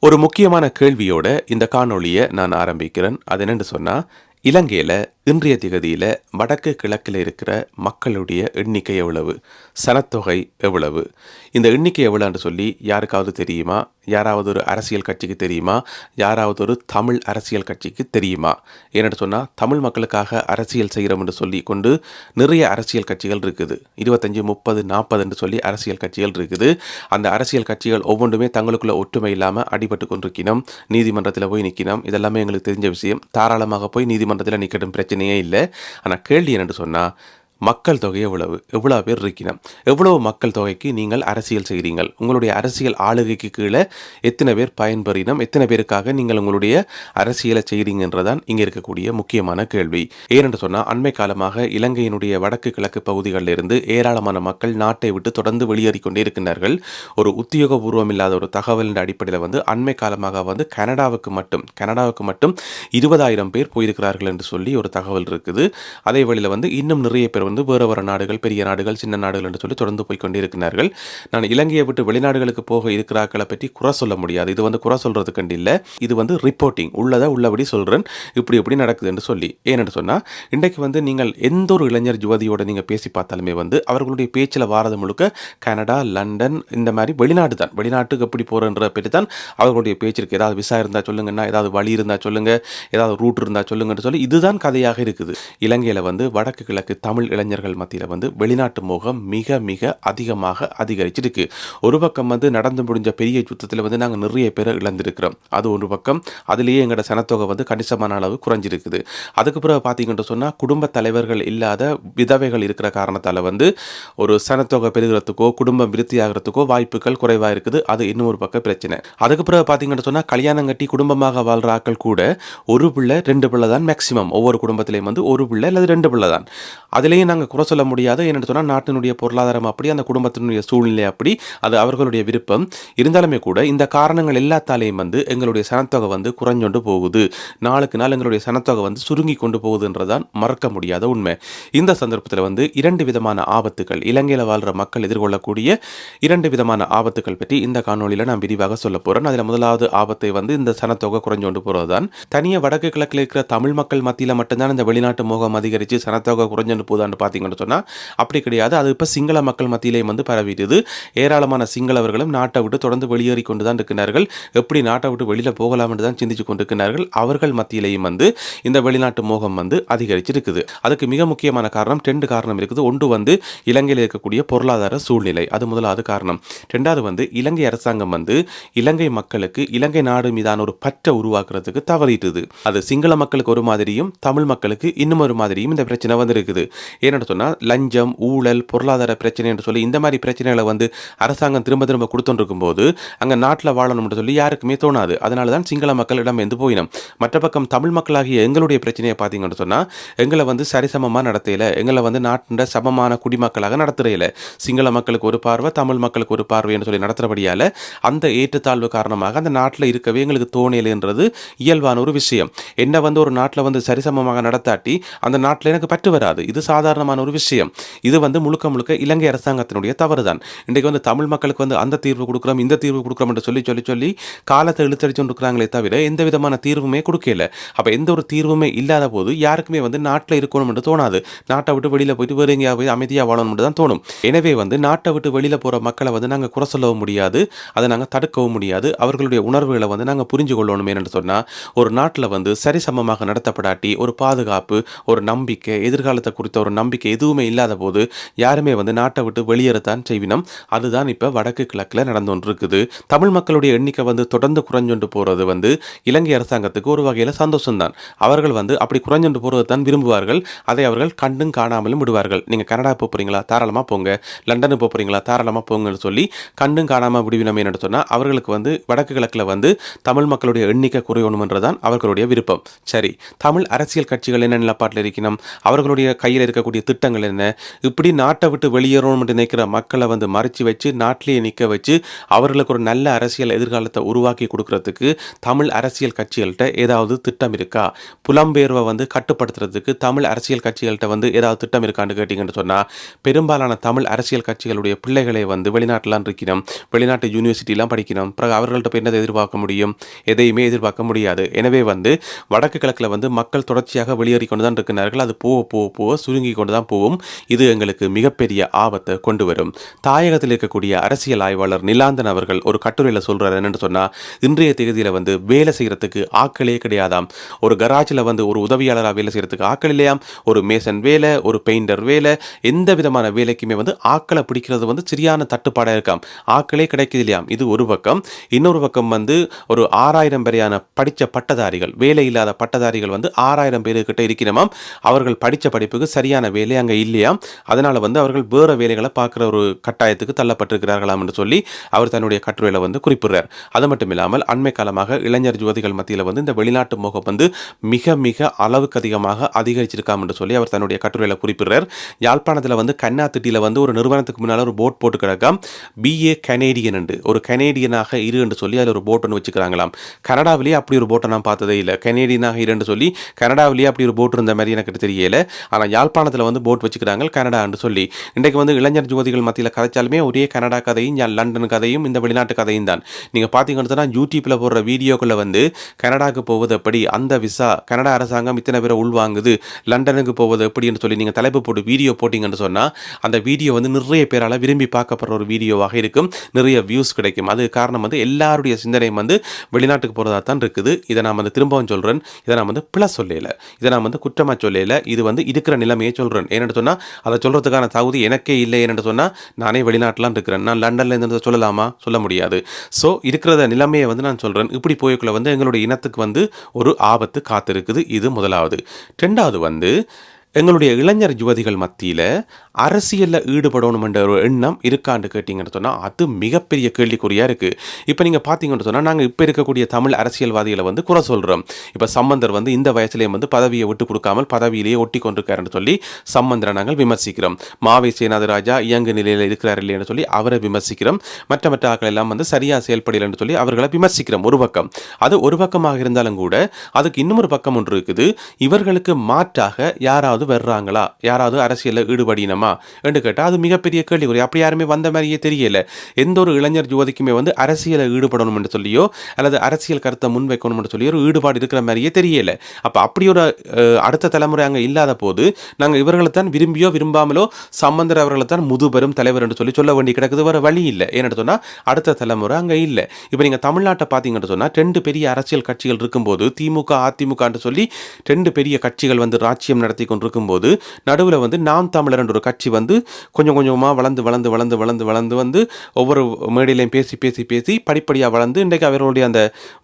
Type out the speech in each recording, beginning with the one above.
ஒரு முக்கியமான கேள்வியோட இந்த காணொளியை நான் ஆரம்பிக்கிறேன். அது என்னன்னு சொன்னா, இலங்கையில இன்றைய திகதியில வடக்கு கிழக்கில் இருக்கிற மக்களுடைய எண்ணிக்கை எவ்வளவு? சனத்தொகை எவ்வளவு? இந்த எண்ணிக்கை எவ்வளோன்னு சொல்லி யாருக்காவது தெரியுமா? யாராவது ஒரு அரசியல் கட்சிக்கு தெரியுமா? யாராவது ஒரு தமிழ் அரசியல் கட்சிக்கு தெரியுமா? ஏன்னு சொன்னால் தமிழ் மக்களுக்காக அரசியல் செய்கிறோம் என்று சொல்லி கொண்டு நிறைய அரசியல் கட்சிகள் இருக்குது. 25, 30, 40 என்று சொல்லி அரசியல் கட்சிகள் இருக்குது. அந்த அரசியல் கட்சிகள் ஒவ்வொன்றுமே தங்களுக்குள்ள ஒற்றுமை இல்லாமல் அடிபட்டு கொண்டிருக்கணும். நீதிமன்றத்தில் போய் நிற்கணும். இதெல்லாமே எங்களுக்கு தெரிஞ்ச விஷயம். தாராளமாக போய் நீதிமன்றத்தில் நிற்கட்டும், பிரச்சனையே இல்லை. ஆனால் கேள்வி என்னென்னு சொன்னால், மக்கள் தொகை எவ்வளோ பேர் இருக்கணும்? எவ்வளவு மக்கள் தொகைக்கு நீங்கள் அரசியல் செய்கிறீங்கள்? உங்களுடைய அரசியல் ஆளுகைக்கு கீழே எத்தனை பேர் பயன்பெறினம்? எத்தனை பேருக்காக நீங்கள் உங்களுடைய அரசியலை செய்கிறீங்கன்றதான் இங்கே இருக்கக்கூடிய முக்கியமான கேள்வி. ஏனென்று சொன்னால், அண்மை காலமாக இலங்கையினுடைய வடக்கு கிழக்கு பகுதிகளில் இருந்து ஏராளமான மக்கள் நாட்டை விட்டு தொடர்ந்து வெளியேறிக்கொண்டே இருக்கின்றார்கள். ஒரு உத்தியோகபூர்வம் இல்லாத ஒரு தகவலின் அடிப்படையில் அண்மை காலமாக கனடாவுக்கு மட்டும் 20,000 பேர் போயிருக்கிறார்கள் என்று சொல்லி ஒரு தகவல் இருக்குது. அதே வழியில் இன்னும் நிறைய பேர் வேறு நாடுகள், பெரிய நாடுகள், சின்ன நாடுகள் என்று சொல்லி தொடர்ந்து போய்கொண்டிருக்கிறார்கள். நான் இலங்கையை விட்டு வெளிநாடுகளுக்கு போக இருக்கிறார்களை பற்றி குறை சொல்ல முடியாது. இது குறை சொல்றதுக்கு இல்லை. இது ரிப்போர்ட்டிங், உள்ளதை உள்ளபடி சொல்றேன், இப்படி நடக்குது என்று சொல்லி. ஏன்னு சொன்னால், இன்றைக்கு நீங்கள் எந்த ஒரு இளைஞர் யுவதியோட நீங்கள் பேசி பார்த்தாலுமே அவர்களுடைய பேச்சில் வாரது முழுக்க கனடா, லண்டன், இந்த மாதிரி வெளிநாடு தான். வெளிநாட்டுக்கு எப்படி போகிறன்ற பற்றி தான் அவர்களுடைய பேச்சிற்கு. ஏதாவது விசா இருந்தால் சொல்லுங்கன்னா, ஏதாவது வழி இருந்தால் சொல்லுங்க, ஏதாவது ரூட் இருந்தால் சொல்லுங்கன்னு சொல்லி இதுதான் கதையாக இருக்குது. இலங்கையில் வடக்கு கிழக்கு தமிழ் இளைஞர்கள் மத்தியில் வெளிநாட்டு மோகம் மிக மிக அதிகமாக அதிகரிச்சிருக்கு. ஒரு பக்கம் நடந்து முடிஞ்ச பெரிய யுத்தத்தில் நாங்கள் நிறைய பேரை இழந்திருக்கிறோம். அது ஒரு பக்கம். அதுலேயே எங்களோட சனத்தொகை கணிசமான அளவு குறைஞ்சிருக்குது. அதுக்கு பிறகு பார்த்தீங்கன்னு சொன்னால், குடும்ப தலைவர்கள் இல்லாத விதவைகள் இருக்கிற காரணத்தால் ஒரு சனத்தொகை பெருகிறதுக்கோ குடும்பம் விருத்தியாகிறதுக்கோ வாய்ப்புகள் குறைவாக இருக்குது. அது இன்னும் ஒரு பக்கம் பிரச்சனை. அதுக்கு பிறகு பார்த்தீங்கன்னு சொன்னால், கல்யாணம் கட்டி குடும்பமாக வாழ்கிற ஆட்கள் கூட ஒரு பிள்ளை 2 பிள்ளை தான் மேக்சிமம். ஒவ்வொரு குடும்பத்திலையும் ஒரு பிள்ளை அல்லது 2 பிள்ளை தான். அதிலேயும் நாங்கள் குறை சொல்ல முடியாது. என்னென்னு சொன்னால், நாட்டினுடைய பொருளாதாரம் அப்படி, அந்த குடும்பத்தினுடைய சூழ்நிலை அப்படி, அது அவர்களுடைய விருப்பம். இருந்தாலுமே கூட இந்த காரணங்கள் எல்லாத்தாலேயும் எங்களுடைய சனத்தொகை குறைஞ்சொண்டு போகுது. நாளுக்கு நாள் எங்களுடைய சனத்தொகை சுருங்கி கொண்டு போகுதுன்றதான் மறக்க முடியாத உண்மை. இந்த சந்தர்ப்பத்தில் 2 விதமான ஆபத்துகள், இலங்கையில் வாழ்கிற மக்கள் எதிர்கொள்ளக்கூடிய 2 விதமான ஆபத்துகள் பற்றி இந்த காணொலியில் நான் விரிவாக சொல்ல போகிறேன். அதில் முதலாவது ஆபத்தை இந்த சனத்தொகை குறைஞ்சொண்டு போகிறது தான். தனியாக வடக்கு கிழக்கில் இருக்கிற தமிழ் மக்கள் மத்தியில் மட்டும்தான் இந்த வெளிநாட்டு மோகம் அதிகரித்து சனத்தொகை குறைஞ்சொண்டு போதான்னு பார்த்தீங்கன்னு சொன்னால், அப்படி கிடையாது. அது இப்போ சிங்கள மக்கள் மத்தியிலேயும் பரவிடுது. ஏராளமான சிங்களவர்களும் நாட்டை விட்டு தொடர்ந்து வெளியேறி கொண்டு தான் இருக்கிறார்கள். எப்படி நாட்டை விட்டு வெளியில் போகலாம் என்று தான் சிந்திச்சு கொண்டிருக்கிறார்கள். அவர்கள் மத்தியிலேயும் இந்த வெளிநாட்டு மோகம் அதிகரிச்சிருக்குது. அதுக்கு மிக முக்கியமான காரணம் 2 காரணம் இருக்குது. ஒன்று இலங்கையில் இருக்கக்கூடிய பொருளாதார சூழ்நிலை, அது முதலாவது காரணம். 2வது இலங்கை அரசாங்கம் இலங்கை மக்களுக்கு இலங்கை நாடு மீதான ஒரு பற்றை உருவாக்குறதுக்கு தவறிட்டுது. அது சிங்கள மக்களுக்கு ஒரு மாதிரியும் தமிழ் மக்களுக்கு இன்னும் ஒரு மாதிரியும் இந்த பிரச்சனை இருக்குது. ஏன்னு சொன்னால், லஞ்சம், ஊழல், பொருளாதார பிரச்சனை என்று சொல்லி இந்த மாதிரி பிரச்சனைகளை அரசாங்கம் திரும்ப கொடுத்துட்டு இருக்கும்போது அங்கே நாட்டில் வாழணும்னு சொல்லி யாருக்குமே தோணாது. அதனால தான் சிங்கள மக்கள் இடம் போயிடும். மற்ற பக்கம் தமிழ் மக்களாகிய எங்களுடைய பிரச்சனையை பார்த்தீங்கன்னு சொன்னால், எங்களை சரிசமமாக நடத்தையில், எங்களை நாட்டின் சமமான குடிமக்களாக நடத்துறையில், சிங்கள மக்களுக்கு ஒரு பார்வை, தமிழ் மக்களுக்கு ஒரு பார்வைன்னு சொல்லி நடத்துகிறபடியால் அந்த ஏற்றத்தாழ்வு காரணமாக அந்த நாட்டில் இருக்கவே எங்களுக்கு தோணையில்ன்றது இயல்பான ஒரு விஷயம். என்ன ஒரு நாட்டில் சரிசமமாக நடத்தாட்டி அந்த நாட்டில் எனக்கு பற்று வராது. இது சாதாரணமான ஒரு விஷயம். இது முழுக்க முழுக்க இலங்கை அரசாங்கத்தினுடைய தவறு தான். இன்றைக்கு தமிழ் மக்களுக்கு அந்த தீர்வு கொடுக்குறோம், இந்த தீர்வு கொடுக்குறோம் என்று சொல்லி காலத்தை இழுத்தடிச்சு இருக்கிறாங்களே தவிர எந்த விதமான தீர்வுமே கொடுக்கல. அப்போ எந்த ஒரு தீர்வுமே இல்லாத போது யாருக்குமே நாட்டில் இருக்கணும் என்று தோணாது. நாட்டை விட்டு வெளியில் போயிட்டு வேறு எங்கேயாவது அமைதியாக வாழணும் தான் தோணும். எனவே நாட்டை விட்டு வெளியில் போகிற மக்களை நாங்கள் குறை சொல்லவும் முடியாது, அதை நாங்கள் தடுக்கவும் முடியாது. அவர்களுடைய உணர்வுகளை நாங்கள் புரிஞ்சு கொள்ளணும். என்று சொன்னால், ஒரு நாட்டில் சரிசமமாக நடத்தப்படாட்டி ஒரு பாதுகாப்பு, ஒரு நம்பிக்கை, எதிர்காலத்தை குறித்த ஒரு நம்பிக்கை எதுவுமே இல்லாத போது யாருமே நாட்டை விட்டு வெளியேறத்தான் செய்வினம். அதுதான் இப்போ வடக்கு கிழக்கில் நடந்து கொண்டிருக்குது. தமிழ் மக்களுடைய எண்ணிக்கை தொடர்ந்து குறைஞ்சொண்டு போகிறது இலங்கை அரசாங்கத்துக்கு ஒரு வகையில் சந்தோஷம்தான். அவர்கள் அப்படி குறைஞ்சொண்டு போகிறது தான் விரும்புவார்கள். அதை அவர்கள் கண்டும் காணாமலும் விடுவார்கள். நீங்கள் கனடா போகிறீங்களா, தாராளமாக போங்க. லண்டனுக்கு போகிறீங்களா, தாராளமாக போங்கன்னு சொல்லி கண்டும் காணாமல் விடுவினமே என்று சொன்னால், அவர்களுக்கு வடக்கு கிழக்கில் தமிழ் மக்களுடைய எண்ணிக்கை குறையணும்ன்றதான் அவர்களுடைய விருப்பம். சரி, தமிழ் அரசியல் கட்சிகள் என்ன நிலப்பாட்டில் இருக்கணும்? அவர்களுடைய கையில் இருக்கக்கூடிய இருக்கக்கூடிய திட்டங்கள் என்ன, இப்படி நாட்டை விட்டு வெளியேறணும் என்று நினைக்கிற மக்களை வந்து மறைச்சு வச்சு நாட்டிலேயே நிற்க வச்சு அவர்களுக்கு ஒரு நல்ல அரசியல் எதிர்காலத்தை உருவாக்கி கொடுக்கறதுக்கு தமிழ் அரசியல் கட்சிகள்கிட்ட ஏதாவது திட்டம் இருக்கா? புலம்பெயர்வை வந்து கட்டுப்படுத்துறதுக்கு தமிழ் அரசியல் கட்சிகள்கிட்ட வந்து ஏதாவது திட்டம் இருக்கான்னு கேட்டிங்கன்னு சொன்னால், பெரும்பாலான தமிழ் அரசியல் கட்சிகளுடைய பிள்ளைகளை வந்து வெளிநாட்டிலாம் இருக்கணும், வெளிநாட்டு யூனிவர்சிட்டிலாம் படிக்கணும், பிறகு அவர்கள்ட்ட போய் என்னதை எதிர்பார்க்க முடியும்? எதையுமே எதிர்பார்க்க முடியாது. எனவே வந்து வடக்கு கிழக்கில் வந்து மக்கள் தொடர்ச்சியாக வெளியேறி கொண்டு தான் இருக்கிறார்கள். அது போக போக போக சுருங்கி கொண்டு தான் போகும். இது எங்களுக்கு மிகப்பெரிய ஆபத்தை கொண்டு வரும். தாயகத்தில் இருக்கக்கூடிய அரசியல் ஆய்வாளர் நிலாந்தன் அவர்கள் ஒரு கட்டுரையில் சொல்றாரு என்னன்னு சொன்னால், இன்றைய தேதியில் வந்து வேலை செய்யறதுக்கு ஆட்களே கிடையாதாம். ஒரு கராஜில் வந்து ஒரு உதவியாளராக வேலை செய்யறதுக்கு ஆட்கள் இல்லையாம். ஒரு மேசன் வேலை, ஒரு பெயிண்டர் வேலை, எந்த விதமான வேலைக்குமே வந்து ஆட்களை பிடிக்கிறது வந்து சரியான தட்டுப்பாடாக இருக்காம். ஆட்களே கிடைக்குது இல்லையாம். இது ஒரு பக்கம். இன்னொரு பக்கம் வந்து ஒரு 6000 வரையான படித்த பட்டதாரிகள், வேலை இல்லாத பட்டதாரிகள் வந்து 6000 பேருக்கிட்ட இருக்கணுமாம். அவர்கள் படித்த படிப்புக்கு சரியான வேலை அங்கே இல்லையாம். அதனால் வந்து அவர்கள் வேறு வேலைகளை பார்க்குற ஒரு கட்டாயத்துக்கு தள்ளப்பட்டிருக்கிறார்களாம் என்று சொல்லி அவர் தன்னுடைய கட்டுரையில் வந்து குறிப்பிடுறார். அது மட்டும் இல்லாமல் அண்மை காலமாக இளைஞர் யுவதிகள் மத்தியில் வந்து இந்த வெளிநாட்டு மோகம் வந்து மிக மிக அளவுக்கு அதிகமாக அதிகரிச்சிருக்காம் என்று சொல்லி அவர் தன்னுடைய கட்டுரையில் குறிப்பிடுறார். யாழ்ப்பாணத்தில் வந்து கண்ணாத்திட்டியில் வந்து ஒரு நிறுவனத்துக்கு முன்னால் ஒரு போட் போட்டு கிடக்காம். BA கனேடியன் என்று, ஒரு கனேடியனாக இரு என்று சொல்லி அதில் ஒரு போட் ஒன்று வச்சுக்கிறாங்களாம். கனடாவிலேயே அப்படி ஒரு போட்டை நான் பார்த்ததே இல்லை. கனேடியனாக இரு என்று சொல்லி கனடாவிலேயே அப்படி ஒரு போட் இருந்த மாதிரி எனக்கு தெரியல. ஆனால் யாழ்ப்பாணத்தில் வந்து போட் வச்சுக்கிறாங்க கனடா என்று சொல்லி. இன்றைக்கு வந்து இளைஞர் யுவதிகள் மத்தியில் கதைச்சாலுமே ஒரே கனடா கதையும் லண்டன் கதையும் இந்த வெளிநாட்டு கதையும் தான். நீங்கள் பார்த்தீங்கன்னு சொன்னால் யூடியூப்பில் போடுற வீடியோக்களை வந்து கனடாவுக்கு போவது எப்படி, அந்த விசா கனடா அரசாங்கம் இத்தனை பேரை உள்வாங்குது, லண்டனுக்கு போவது எப்படின்னு சொல்லி நீங்கள் தலைப்பு போட்டு வீடியோ போட்டிங்கன்னு சொன்னால் அந்த வீடியோ வந்து நிறைய பேரால் விரும்பி பார்க்கப்படுற ஒரு வீடியோவாக இருக்கும். நிறைய வியூஸ் கிடைக்கும். அது காரணம் வந்து எல்லாருடைய சிந்தனையும் வந்து வெளிநாட்டுக்கு போகிறதா தான் இருக்குது. இதை நான் வந்து திரும்பவும் சொல்கிறேன். இதை நான் வந்து பிளஸ் சொல்லலை, இதை நான் வந்து குற்றமாக சொல்லலை. இது வந்து இருக்கிற நிலைமையை சொல்கிறேன். ஏன்னு சொன்னால் அதை சொல்கிறதுக்கான தகுதி எனக்கே இல்லை. ஏன்னு சொன்னால் நானே வெளிநாட்டிலாம் இருக்கிறேன். நான் லண்டனில் இருந்து சொல்லலாமா? சொல்ல முடியாது. ஸோ இருக்கிற நிலைமையை வந்து நான் சொல்கிறேன். இப்படி போய்க்குள்ள வந்து எங்களுடைய இனத்துக்கு வந்து ஒரு ஆபத்து காத்திருக்குது. இது முதலாவது. ரெண்டாவது வந்து எங்களுடைய இளைஞர் யுவதிகள் மத்தியில் அரசியலில் ஈடுபடணும் என்ற ஒரு எண்ணம் இருக்கான்னு கேட்டிங்கன்னு சொன்னால் அது மிகப்பெரிய கேள்விக்குறியாக இருக்குது. இப்போ நீங்கள் பார்த்தீங்கன்னு சொன்னால் நாங்கள் இப்போ இருக்கக்கூடிய தமிழ் அரசியல்வாதிகளை வந்து குறை சொல்கிறோம். இப்போ சம்பந்தர் வந்து இந்த வயசுலேயே வந்து பதவியை விட்டு கொடுக்காமல் பதவியிலேயே ஒட்டி கொண்டிருக்காருன்னு சொல்லி சம்பந்தரை நாங்கள் விமர்சிக்கிறோம். மாவை சேனாதிராஜா இயங்கு நிலையில் இருக்கிறார் இல்லைன்னு சொல்லி அவரை விமர்சிக்கிறோம். மற்ற ஆக்கள் எல்லாம் வந்து சரியாக செயல்படலைன்னு சொல்லி அவர்களை விமர்சிக்கிறோம். ஒரு பக்கம் அது ஒரு பக்கமாக இருந்தாலும் கூட அதுக்கு இன்னொரு பக்கம் ஒன்று இருக்குது. இவர்களுக்கு மாற்றாக யாராவது வர்றாங்களா, யாராவது அரசியலில் ஈடுபடினமா என்று கேட்டால் அது மிகப்பெரிய கேள்விக்குறி. அப்படி யாருமே வந்த மாதிரியே தெரியல. எந்த ஒரு இளைஞர் யுவதிக்குமே வந்து அரசியலில் ஈடுபடணும் என்று சொல்லியோ அல்லது அரசியல் கருத்தை முன்வைக்கணும் என்று சொல்லியோ ஒரு ஈடுபாடு இருக்கிற மாதிரியே தெரியல. அப்போ அப்படி ஒரு அடுத்த தலைமுறை அங்கே இல்லாத போது நாங்கள் இவர்களை தான் விரும்பியோ விரும்பாமலோ சம்பந்தர் அவர்களை தான் முதுபெரும் தலைவர் என்று சொல்ல வேண்டி கிடக்குது. வேறு வழி இல்லை. ஏன்னு சொன்னால் அடுத்த தலைமுறை அங்கே இல்லை. இப்போ நீங்கள் தமிழ்நாட்டை பார்த்தீங்கன்னு சொன்னால் 2 பெரிய அரசியல் கட்சிகள் இருக்கும்போது திமுக அதிமுக என்று சொல்லி 2 பெரிய கட்சிகள் வந்து ராஜ்யம் நடத்தி கொண்டு இருக்கும்போது நடுவில் வந்து நாம் தமிழர் என்ற ஒரு கட்சி வந்து கொஞ்சம் கொஞ்சமாக வளர்ந்து வந்து ஒவ்வொரு மேடையிலையும் பேசி படிப்படியாக வளர்ந்து இன்றைக்கு அவர்களுடைய அந்த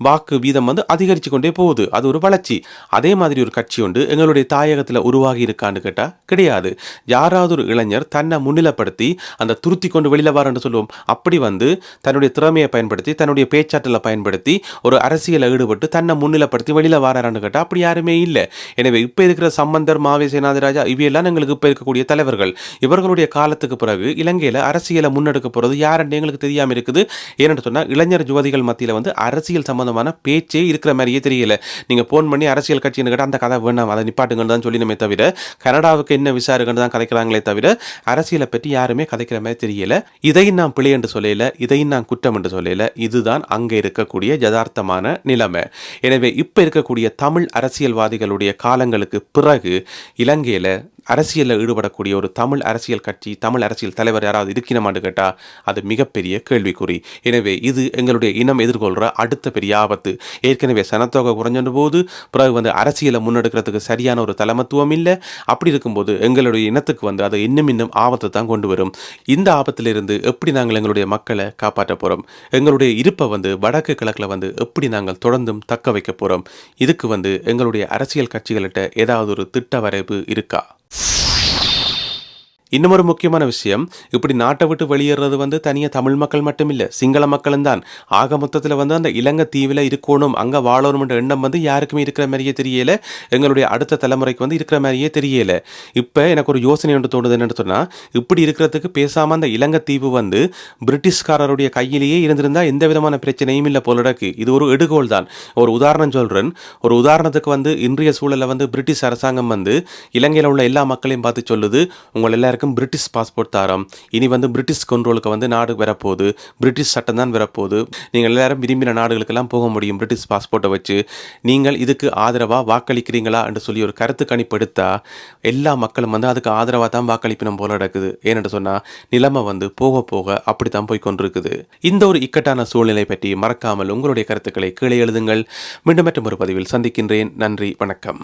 வாக்கு வீதம் வந்து அதிகரித்து கொண்டே போகுது. அது ஒரு வளர்ச்சி. அதே மாதிரி ஒரு கட்சி உண்டு எங்களுடைய தாயகத்தில் உருவாகி இருக்கான்னு கேட்டால் கிடையாது. யாராவது ஒரு இளைஞர் தன்னை முன்னிலைப்படுத்தி அந்த துருத்தி கொண்டு வெளியில் வாரன்னு சொல்லுவோம், அப்படி வந்து தன்னுடைய திறமையை பயன்படுத்தி தன்னுடைய பேச்சாற்றலை பயன்படுத்தி ஒரு அரசியலை ஈடுபட்டு தன்னை முன்னிலைப்படுத்தி வெளியில் வாரான்னு கேட்டால் அப்படி யாருமே இல்லை. எனவே இப்போ இருக்கிற சம்பந்தர் மாவை சேனாதிராஜா இவையெல்லாம் எங்களுக்கு இப்போ இருக்கக்கூடிய தலைவர்கள். இவர்களுடைய காலத்துக்கு பிறகு இலங்கையில் அரசியலை முன்னெடுக்க போகிறது யாருன்னு எங்களுக்கு தெரியாமல் இருக்குது. ஏன்னு சொன்னால் இளைஞர் யுவதிகள் மத்தியில் வந்து அரசியல் சம்பந்தமான பேச்சே இருக்கிற மாதிரியே தெரியல. நீங்கள் ஃபோன் பண்ணி அரசியல் கட்சின்னு கேட்டால் அந்த கதை வேணாம், அதை நிப்பாட்டுங்கன்னு தான் சொல்லினமே தவிர கனடாவுக்கு என்ன விசாரிக்கன்னு தான் கதைக்கிறாங்களே தவிர அரசியலை பற்றி யாருமே கதைக்கிற மாதிரி தெரியல. இதையும் நான் பிழை என்று சொல்லல, இதையும் நான் குற்றம் என்று சொல்லல. இதுதான் அங்கே இருக்கக்கூடிய யதார்த்தமான நிலைமை. எனவே இப்போ இருக்கக்கூடிய தமிழ் அரசியல்வாதிகளுடைய காலங்களுக்கு பிறகு இலங்கையில் அரசியலில் ஈடுபடக்கூடிய ஒரு தமிழ் அரசியல் கட்சி, தமிழ் அரசியல் தலைவர் யாராவது இருக்கணுமான்னு கேட்டால் அது மிகப்பெரிய கேள்விக்குறி. எனவே இது எங்களுடைய இனம் எதிர்கொள்கிற அடுத்த பெரிய ஆபத்து. ஏற்கனவே சனத்தொகை குறைஞ்ச போது பிறகு வந்து அரசியலை முன்னெடுக்கிறதுக்கு சரியான ஒரு தலைமத்துவம் இல்லை. அப்படி இருக்கும்போது எங்களுடைய இனத்துக்கு வந்து அது இன்னும் ஆபத்தை தான் கொண்டு வரும். இந்த ஆபத்திலிருந்து எப்படி நாங்கள் எங்களுடைய மக்களை காப்பாற்ற போகிறோம், எங்களுடைய இருப்பை வந்து வடக்கு கிழக்கில் வந்து எப்படி நாங்கள் தொடர்ந்தும் தக்க வைக்க போகிறோம், இதுக்கு வந்து எங்களுடைய அரசியல் கட்சிகள்கிட்ட ஏதாவது ஒரு திட்ட வரைவு இருக்கா? இன்னும் ஒரு முக்கியமான விஷயம், இப்படி நாட்டை விட்டு வெளியேறது வந்து தனியாக தமிழ் மக்கள் மட்டும் இல்லை, சிங்கள மக்களும் தான். ஆக மொத்தத்தில் வந்து அந்த இலங்கை தீவில் இருக்கணும், அங்கே வாழணும்ன்ற எண்ணம் வந்து யாருக்குமே இருக்கிற மாதிரியே தெரியல. எங்களுடைய அடுத்த தலைமுறைக்கு வந்து இருக்கிற மாதிரியே தெரியல. இப்போ எனக்கு ஒரு யோசனை ஒன்று தோணுது. என்னன்னு சொன்னால், இப்படி இருக்கிறதுக்கு பேசாமல் அந்த இலங்கை தீவு வந்து பிரிட்டிஷ்காரருடைய கையிலேயே இருந்திருந்தா எந்த விதமான பிரச்சனையும் இல்லை போலடக்கு. இது ஒரு எடுகோள் தான். ஒரு உதாரணம் சொல்கிறேன். ஒரு உதாரணத்துக்கு வந்து இன்றைய சூழலில் வந்து பிரிட்டிஷ் அரசாங்கம் வந்து இலங்கையில் உள்ள எல்லா மக்களையும் பார்த்து சொல்லுது, உங்கள் எல்லாருக்கும் பிரிட்டிஷ் பாஸ்போர்ட் தாரம், இனி வந்து பிரிட்டிஷ் கண்ட்ரோலுக்கு வந்து நாடு வரப்போகுது, பிரிட்டிஷ் சட்டம் தான் வரப்போகுது, நீங்கள் எல்லாரும் விரும்பின நாடுகளுக்கெல்லாம் போக முடியும் பிரிட்டிஷ் பாஸ்போர்ட்டை வச்சு, நீங்கள் இதுக்கு ஆதரவாக வாக்களிக்கிறீங்களா என்று சொல்லி ஒரு கருத்து கணிப்பு எடுத்தா எல்லா மக்களும் வந்து அதுக்கு ஆதரவாக தான் வாக்களிப்பினம் போல நடக்குது. ஏனென்று சொன்னால் நிலைமை வந்து போக போக அப்படி தான் போய் கொண்டிருக்குது. இந்த ஒரு இக்கட்டான சூழ்நிலை பற்றி மறக்காமல் உங்களுடைய கருத்துக்களை கீழே எழுதுங்கள். மீண்டும் மற்றும் ஒரு பதிவில் சந்திக்கின்றேன். நன்றி, வணக்கம்.